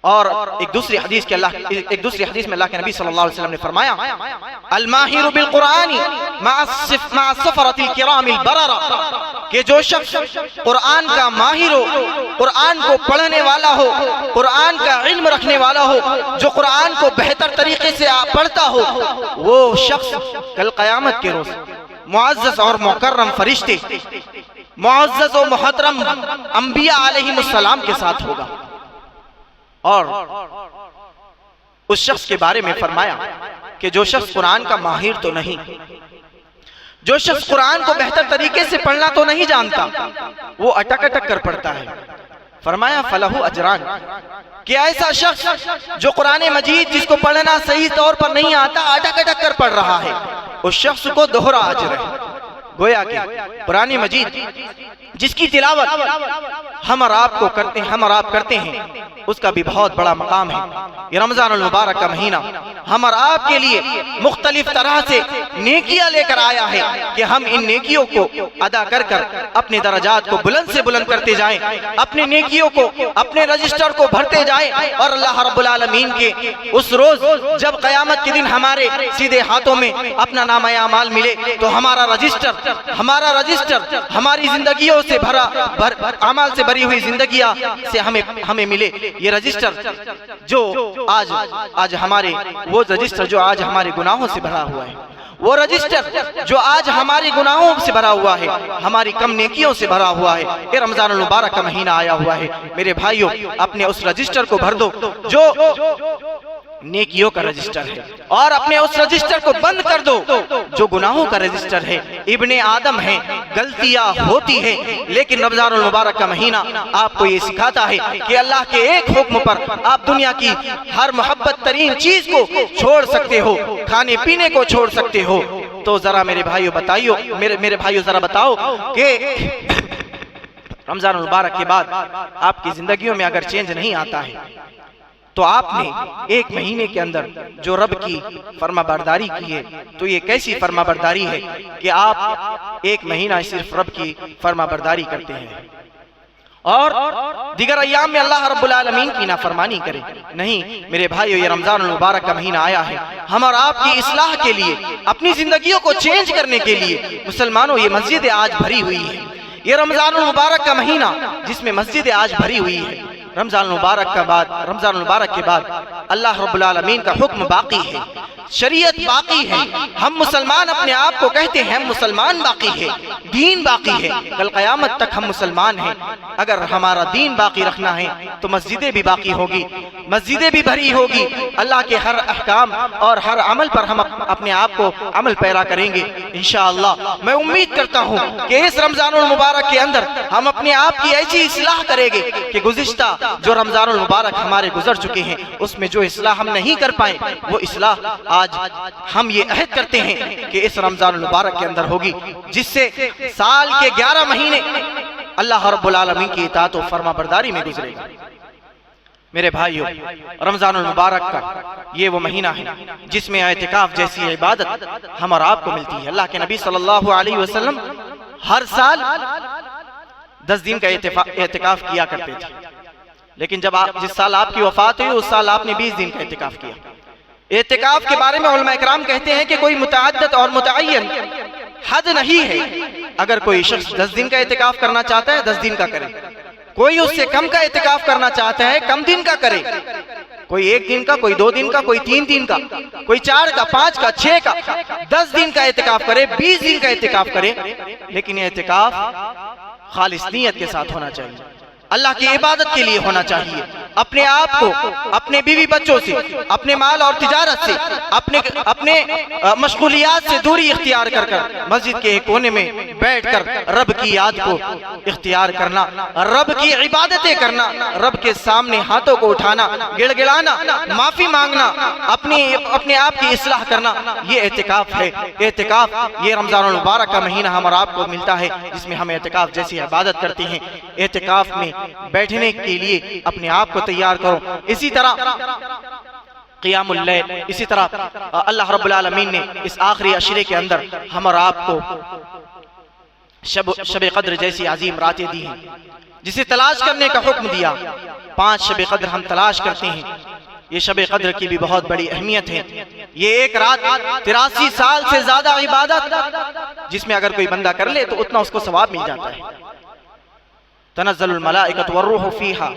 और एक दूसरी हदीस में अल्लाह के नबी सल्लल्लाहु अलैहि वसल्लम ने फरमाया, अल माहिरु बिल कुरानी मअ सफ़रतिल किरामिल बररा, कि जो शख्स कुरान का माहिर हो, कुरान को पढ़ने वाला हो, कुरान का इल्म रखने वाला हो, जो कुरान को बेहतर तरीके से पढ़ता हो, वो शख्स कल क़यामत के रोज मुअज़्ज़ज़ और मुकर्रम फरिश्ते, मुअज़्ज़ज़ और मुहतरम अंबिया अलैहिमुस्सलाम के साथ होगा। और उस शख्स के बारे में फरमाया कि जो शख्स कुरान का माहिर तो नहीं, जो शख्स कुरान को बेहतर तरीके से पढ़ना तो नहीं जानता, वो अटक अटक कर पढ़ता है। फरमाया फलहु अजरान, कि ऐसा शख्स जो कुरान मजीद जिसको पढ़ना सही तौर पर नहीं आता, अटक अटक कर पढ़ रहा है, उस शख्स को दोहरा अजर है। गोया कि कुरान मजीद जिसकी तिलावत हम और आप करते हैं, उसका भी बहुत बड़ा मकाम है। ये रमजानुल मुबारक का महीना हम और आपके लिए मुख्तलिफ तरह से नेकियां लेकर आया है कि हम इन नेकियों को अदा कर कर अपने दरजात को बुलंद से बुलंद करते जाएं, अपने नेकियों को, अपने रजिस्टर को भरते जाएं, और अल्लाह रब्बुल आलमीन के उस रोज जब क़यामत के दिन हमारे सीधे हाथों में अपना नामा अमाल मिले, तो हमारा रजिस्टर हमारी जिंदगियों से भरा अमाल से भरी हुई जिंदगियां से हमें मिले। ये रजिस्टर जो आज हमारे, वो रजिस्टर जो आज हमारे गुनाहों से भरा हुआ है, वो रजिस्टर जो आज हमारी गुनाहों से भरा हुआ है, हमारी कम नेकियों से भरा हुआ है। ये रमजानुल मुबारक का महीना आया हुआ है। मेरे भाइयों, अपने उस रजिस्टर को भर दो जो नेकियों का रजिस्टर है, और अपने उस रजिस्टर को बंद कर दो जो गुनाहों का रजिस्टर है। इब्ने आदम है, गलतियां होती है, लेकिन रमजानुल मुबारक का महीना आपको ये सिखाता है कि अल्लाह के एक हुक्म पर आप दुनिया की हर मोहब्बत तरीन चीज को छोड़ सकते हो, खाने पीने को छोड़ सकते हो। तो जरा मेरे भाइयों जरा बताओ कि रमजानुल मुबारक के बाद आपकी जिंदगियों में अगर चेंज नहीं आता है, तो आपने एक महीने के अंदर जो रब की फर्माबरदारी की है, तो ये कैसी फर्माबरदारी है कि आप एक महीना सिर्फ रब की फर्माबरदारी करते हैं और दीगर अय्याम में अल्लाह रब्बुल आलमीन की नाफरमानी करें। नहीं मेरे भाइयों, ये रमजानुल मुबारक का महीना आया है हम और आपकी इस्लाह के लिए, अपनी जिंदगियों को चेंज करने के लिए। मुसलमानों, ये मस्जिद आज भरी हुई है। ये रमजानुल मुबारक का महीना जिसमें मस्जिद आज भरी हुई है, रमजान मुबारक के बाद अल्लाह रब्बुल आलमीन का हुक्म बाकी है, शरीयत बाकी है। हम मुसलमान अपने आप को कहते हैं, हम मुसलमान बाकी है, दीन बाकी है। कल क़यामत तक हम मुसलमान हैं। अगर हमारा दीन बाकी रखना है तो मस्जिदें भी बाकी होगी, मस्जिदें भी भरी होगी। अल्लाह के हर अहकाम और हर अमल पर हम अपने आप को अमल पैरा करेंगे इंशाअल्लाह। मैं उम्मीद करता हूँ कि इस रमजानुल मुबारक के अंदर हम अपने आप की ऐसी इस्लाह करेंगे कि गुज़िश्ता जो रमजानुल मुबारक हमारे गुजर चुके हैं, उसमें जो इस्लाह हम नहीं कर पाए, वो इस्लाह आज हम ये अहद करते हैं कि इस रमजानुल मुबारक के अंदर होगी, जिससे साल के 11 महीने अल्लाह रब्बुल आलमीन की इताअत और फरमाबरदारी में गुजरेगा। मेरे भाइयों, रमजानुल मुबारक का ये वो महीना है जिसमें एतिकाफ जैसी इबादत हम और आपको मिलती है। अल्लाह के नबी सल्लल्लाहु अलैहि वसल्लम हर साल 10 दिन का एतिकाफ किया करते थे, लेकिन जिस साल आपकी वफात हुई उस साल आपने 20 दिन का एतिकाफ किया। एतिकाफ के बारे में उलमा इकराम कहते हैं कि कोई मुतअद्दिद और मुतअय्यन हद नहीं है। अगर कोई शख्स 10 दिन का एतिकाफ करना चाहता है 10 दिन का करे, कोई उससे कम का एतिकाफ करना चाहता है कम दिन का करे, कोई 1 दिन का, कोई 2 दिन का, कोई 3 दिन का, कोई 4 का, 5 का, 6 का, 10 दिन का एतिकाफ करे, 20 दिन का एतिकाफ करे, लेकिन ये एतिकाफ खालिस नीयत के साथ होना चाहिए, अल्लाह की इबादत के लिए होना चाहिए। अपने आप को अपने बीवी बच्चों से, अपने माल और तिजारत से, अपने मशगूलियात से दूरी इख्तियार कर कर मस्जिद के एक कोने में बैठकर रब की याद को इख्तियार करना, रब की इबादतें करना, रब के सामने हाथों को उठाना, गिड़गिड़ाना, माफी मांगना, अपने आप की इस्लाह करना, ये एतिकाफ है। एतिकाफ ये रमजानुल मुबारक का महीना हम और आपको मिलता है जिसमें हम एतिकाफ जैसी इबादत करते हैं। एतिकाफ में बैठने के लिए अपने आप को तैयार करो। इसी तरह क़ियामुल लैल, इसी तरह अल्लाह रब्बुल आलमीन ने इस आखिरी अशरे के अंदर हम और आपको शब क़द्र जैसी अजीम रातें दी हैं, जिसे तलाश करने का हुक्म दिया। 5 शब क़द्र हम तलाश करते हैं। ये शब क़द्र की भी बहुत बड़ी अहमियत है। ये एक रात 83 साल से ज्यादा इबादत जिसमें अगर कोई बंदा कर ले तो उतना उसको सवाब मिल जाता है। तनज़्ज़लुल मलाइकतु वर्रूहु फीहा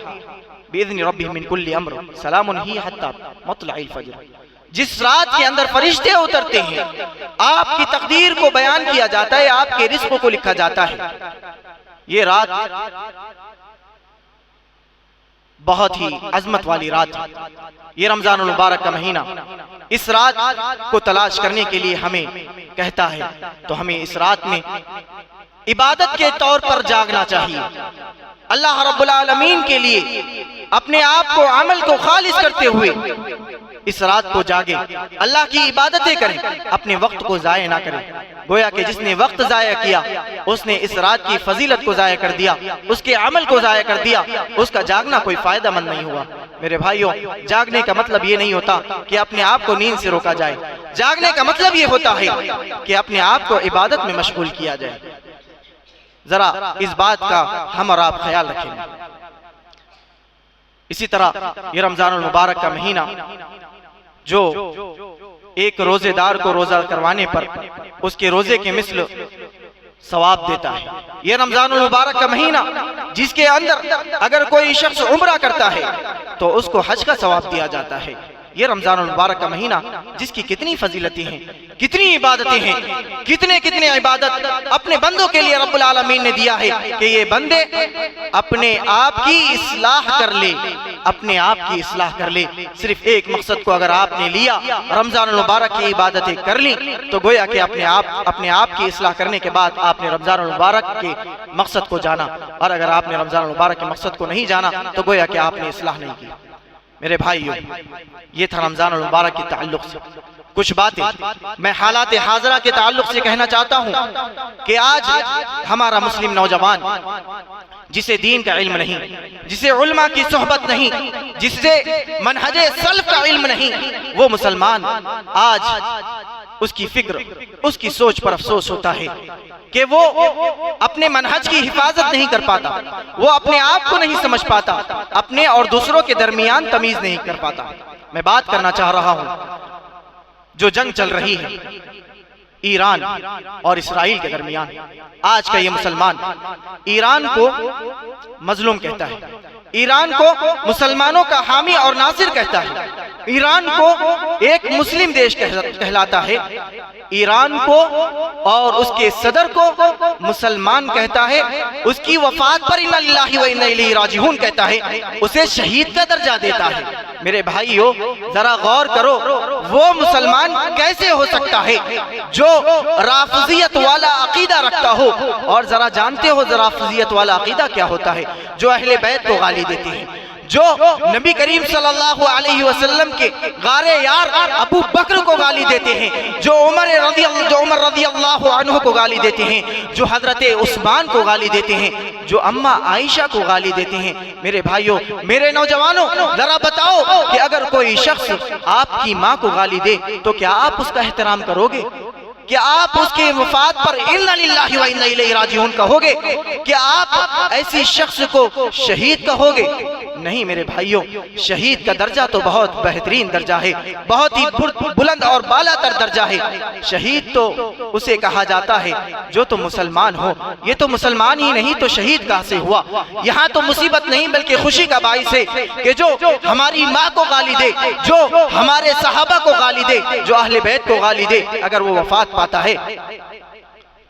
बिइज़्नि रब्बिहिम मिन कुल्लि अम्र सलामुन हिय हत्ता मत्लइल फज्र। जिस रात के अंदर फरिश्ते उतरते हैं, आपकी तकदीर को बयान किया जाता है, आपके रिज़्क़ को लिखा जाता है। ये रात बहुत ही अजमत वाली रात है। ये रमजानुल मुबारक का महीना, इस रात को तलाश करने के लिए हमें कहता है, तो हमें इस रात में इबादत के तौर पर जागना चाहिए। अल्लाह रब्बुल आलमीन के लिए अपने आप को, अमल को खालिस करते हुए इस रात को जागे, अल्लाह की इबादतें करें, अपने वक्त को जाया ना करें। गोया कि जिसने वक्त जाया किया उसने इस रात की फजीलत को जाया कर दिया, उसके अमल को जाया कर दिया, उसका जागना कोई फायदा मंद नहीं हुआ। मेरे भाइयों, जागने का मतलब ये नहीं होता कि अपने आप को नींद से रोका जाए। जागने का मतलब ये होता है कि अपने आप को इबादत में मशगूल किया जाए। जरा इस बात का हम और आप ख्याल रखें। इसी तरह ये रमजानुल मुबारक का महीना जो एक रोजेदार को रोजा करवाने पर उसके रोजे के मिस्ल सवाब देता है। यह रमजानुल मुबारक का महीना जिसके अंदर अगर कोई शख्स उम्रा करता है तो उसको हज का सवाब दिया जाता है। यह रमजानुल मुबारक का महीना जिसकी कितनी फजीलतें हैं, कितनी इबादतें हैं, कितने कितने इबादत अपने बंदों के लिए रब्बुल आलमीन ने दिया है कि ये बंदे अपने आप की इस्लाह कर ले, अपने आप की इस्लाह कर ले। सिर्फ एक मकसद को अगर आपने लिया, रमजानुल मुबारक की इबादतें कर ली, तो गोया कि अपने आप की इस्लाह करने के बाद आपने रमजानुल मुबारक के मकसद को जाना। और अगर आपने रमजानुल मुबारक के मकसद को नहीं जाना तो गोया कि आपने इस्लाह नहीं की। मेरे भाइयों, ये था रमजानुल मुबारक के ताल्लुक से कुछ बातें। मैं हालात हाजरा के ताल्लुक से कहना चाहता हूँ कि आज हमारा मुस्लिम नौजवान जिसे दीन का इल्म नहीं, जिसे उल्मा की सोहबत नहीं, जिससे मनहजे सल्फ का इल्म नहीं, वो मुसलमान आज उसकी फिक्र, उसकी सोच पर अफसोस होता है कि वो अपने मनहज की हिफाजत नहीं कर पाता, वो अपने आप को नहीं समझ पाता, अपने और दूसरों के दरमियान तमीज नहीं कर पाता। मैं बात करना चाह रहा हूं जो जंग चल रही है ईरान और इसराइल के दरमियान। आज का ये मुसलमान ईरान को मजलूम कहता है, ईरान को मुसलमानों का हामी और नासिर कहता है, ईरान को एक मुस्लिम देश कहलाता है, ईरान को और उसके सदर को मुसलमान कहता है, उसकी वफात पर इन्ना लिल्लाहि व इन्ना इलैहि राजिऊन कहता है, उसे शहीद का दर्जा देता है। मेरे भाइयों, जरा गौर करो, वो मुसलमान कैसे हो सकता है जो राफिजियत वाला अकीदा रखता हो। और जरा जानते हो राफिजियत वाला अकीदा क्या होता है? जो अहले बैत को गाली देते हैं, जो नबी करीम सल्लल्लाहु अलैहि वसल्लम के गारे यार अबू बकर को गाली देते हैं, जो उमर रज़ियल्लाहु अन्हु को गाली देते हैं, जो हजरत उस्मान को गाली देते हैं, जो अम्मा आयशा को गाली देते हैं। मेरे भाइयों, मेरे नौजवानों, जरा बताओ कि अगर कोई शख्स आपकी माँ को गाली दे तो क्या आप उसका एहतराम करोगे? क्या आप उसके वफात पर इन्ना लिल्लाहि व इन्ना इलैहि राजिऊन कहोगे? क्या आप ऐसी शख्स को शहीद कहोगे? नहीं मेरे भाइयों, शहीद का दर्जा तो बहुत बेहतरीन दर्जा है, बहुत ही बुलंद और बालातर दर्जा है। शहीद तो उसे कहा जाता है जो तो मुसलमान हो। ये तो मुसलमान ही नहीं तो शहीद कहाँ से हुआ? यहाँ तो मुसीबत नहीं बल्कि खुशी का बाइस है कि जो हमारी माँ को गाली दे, जो हमारे सहाबा को गाली दे, जो अहले बैत को गाली दे, अगर वो वफात पाता है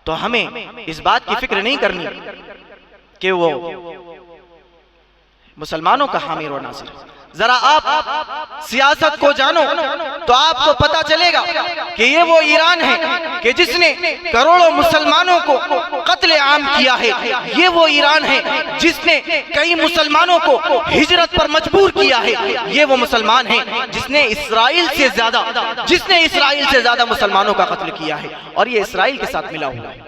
तो हमें इस बात की फिक्र नहीं करनी कि वो मुसलमानों का हामी और नासिर। जरा आप सियासत को जानो तो आपको पता चलेगा कि ये वो ईरान है कि जिसने करोड़ों मुसलमानों को कत्ले आम किया है। ये वो ईरान है जिसने कई मुसलमानों को हिजरत पर मजबूर किया है। ये वो मुसलमान है जिसने इस्राइल से ज्यादा मुसलमानों का कत्ल किया है और ये इस्राइल के साथ मिला हुआ है।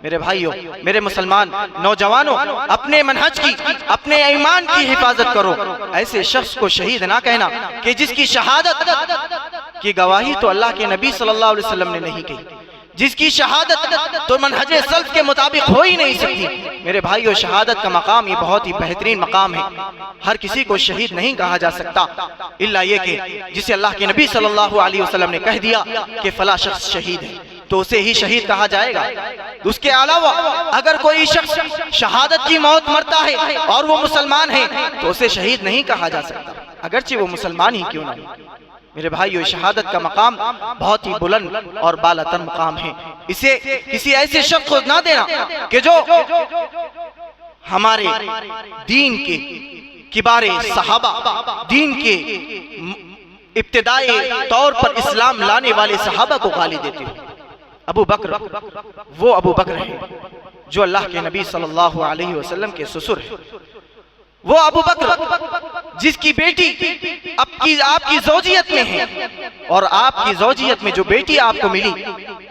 मेरे भाइयों, मेरे मुसलमान नौजवानों, अपने मनहज की, अपने ईमान की हिफाजत करो। ऐसे शख्स को शहीद ना कहना कि जिसकी शहादत की गवाही तो अल्लाह के नबी सल्लल्लाहु अलैहि वसल्लम ने नहीं की, जिसकी शहादत तो मनहजे सल्फ के मुताबिक हो ही नहीं सकती। मेरे भाइयों, शहादत का मकाम ये बहुत ही बेहतरीन मकाम है। हर किसी को शहीद नहीं कहा जा सकता इल्ला ये कि जिसे अल्लाह के नबी सल्लल्लाहु अलैहि वसल्लम ने कह दिया कि फला शख्स शहीद है तो उसे ही शहीद कहा जाएगा। उसके अलावा अगर कोई शख्स शहादत की मौत मरता है और वो मुसलमान है तो उसे शहीद नहीं कहा जा सकता, अगरचे वो मुसलमान ही क्यों ना हो। मेरे भाइयों, शहादत का मकाम बहुत ही बुलंद और बालातर मकाम है। इसे किसी ऐसे शख्स को ना देना कि जो हमारे दीन के किबारे सहाबा, दीन के इब्तिदाई तौर पर इस्लाम लाने वाले सहाबा को गाली देते हो। अबू बकर, वो अबू बकर है जो अल्लाह के नबी सल्लल्लाहु अलैहि वसल्लम के ससुर है। वो अबू बकर जिसकी बेटी आपकी ज़ौजियत में है और आपकी ज़ौजियत में जो बेटी आपको मिली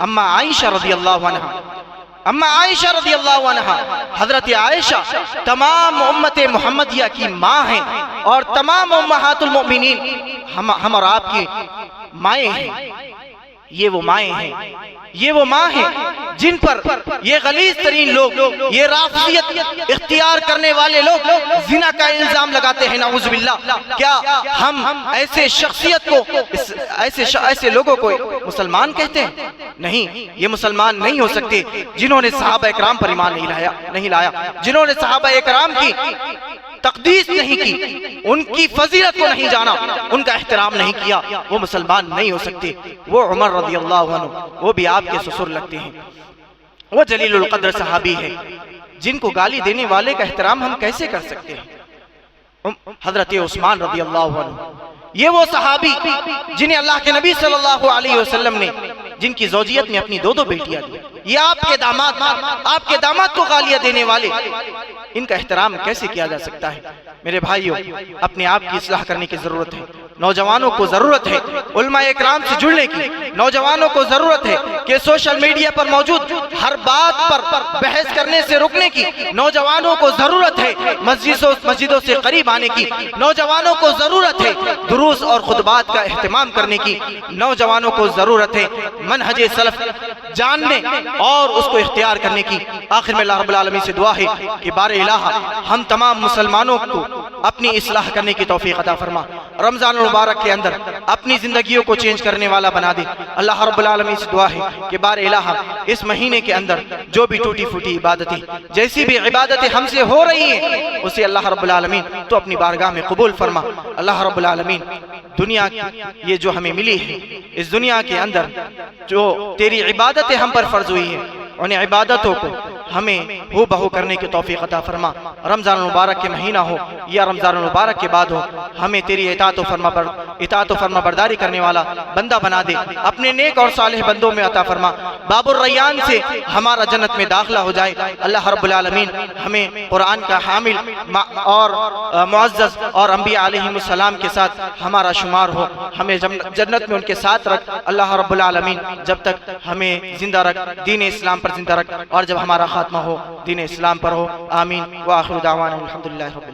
अम्मा आयशा रज़ियल्लाहु अन्हा, अम्मा आयशा रज़ियल्लाहु अन्हा, हजरत आयशा तमाम उम्मत मुहम्मदिया की माँ हैं और तमाम उम्महातुल मोमिनीन हम और आपकी माएँ हैं। ये वो माएँ हैं, ये वो माँ हैं जिन पर ये गलीज तरीन लोग, ये राफियत इख्तियार करने वाले लोग जिना का इल्जाम लगाते हैं। नाउज़ु बिल्लाह। क्या हम ऐसे शख्सियत को, ऐसे लोगों को मुसलमान कहते हैं? नहीं, ये मुसलमान नहीं हो सकते जिन्होंने सहाबा इकराम पर ईमान नहीं लाया, जिन्होंने सहाबा इकराम की तकदीस नहीं की, उनकी फजीलत को नहीं जाना, उनका एहतराम नहीं किया, वो मुसलमान नहीं हो सकते। वो उमर रज़ियल्लाहु अन्हु, वो भी आपके ससुर लगते हैं। वो जलीलुल क़द्र सहाबी है जिनको गाली देने वाले का एहतराम हम कैसे कर सकते हैं? हजरत उस्मान रज़ियल्लाहु अन्हु, ये वो सहाबी जिन्हें अल्लाह के नबी सल्लल्लाहु अलैहि वसल्लम ने, जिनकी ज़ौजियत में अपनी दो बेटियां दी, ये आपके दामाद को गालियां देने वाले, इनका एहतराम कैसे किया जा सकता है? मेरे भाइयों, अपने आप की इस्लाह करने की जरूरत है। नौजवानों को जरूरत है उलमा इकराम से जुड़ने की। नौजवानों को जरूरत है कि सोशल मीडिया पर मौजूद हर बात पर बहस करने से रुकने की। नौजवानों को जरूरत है मस्जिदों से करीब आने की। नौजवानों को जरूरत है दुरूस और खुतबात का एहतमाम करने की। नौजवानों को जरूरत है मनहजे सलफ जानने और उसको इख्तियार करने की। आखिर में अल्लाह रब्बुल आलमीन से दुआ है कि बारे इलाहा हम तमाम मुसलमानों को अपनी इस्लाह करने की तौफीक अता फरमा। रमजान मुबारक के अंदर अपनी जिंदगियों को चेंज करने वाला बना दे। अल्लाह रब्बुल आलमीन से दुआ है कि बारे इलाहा इस महीने के अंदर जो भी टूटी फूटी इबादतें, जैसी भी इबादतें हमसे हो रही हैं, उसे अल्लाह रब्बुल आलमीन तो अपनी बारगाह में कबूल फरमा। अल्लाह रब्बुल आलमीन दुनिया ये जो हमें मिली है, इस दुनिया के अंदर जो तेरी इबादतें हम पर फर्ज हुई है, उन इबादतों को हमें हू बहू करने की तौफीक अता फरमा। रमज़ान मुबारक के महीना हो या रमज़ान मुबारक के बाद हो, हमें तेरी इताअत व फरमा बरदारी करने वाला बंदा बना दे। अपने नेक और सालेह बंदों में अता फरमा। बाबुर रैयान से हमारा जन्नत में दाखिला हो जाए। अल्लाह रब्बुल आलमीन हमें कुरान का हामिल और मुअज़्ज़ज़ और अंबिया अलैहिमुस्सलाम के साथ हमारा शुमार हो। हमें जन्नत में उनके साथ रख। अल्लाह रब्बुल आलमीन जब तक हमें जिंदा रख, दीन इस्लाम पर जिंदा रख, और जब हमारा खात्मा हो दीन इस्लाम पर हो। आमीन व आखिरु दावाना अल्हम्दुलिल्लाहि रब्बिल आलमीन।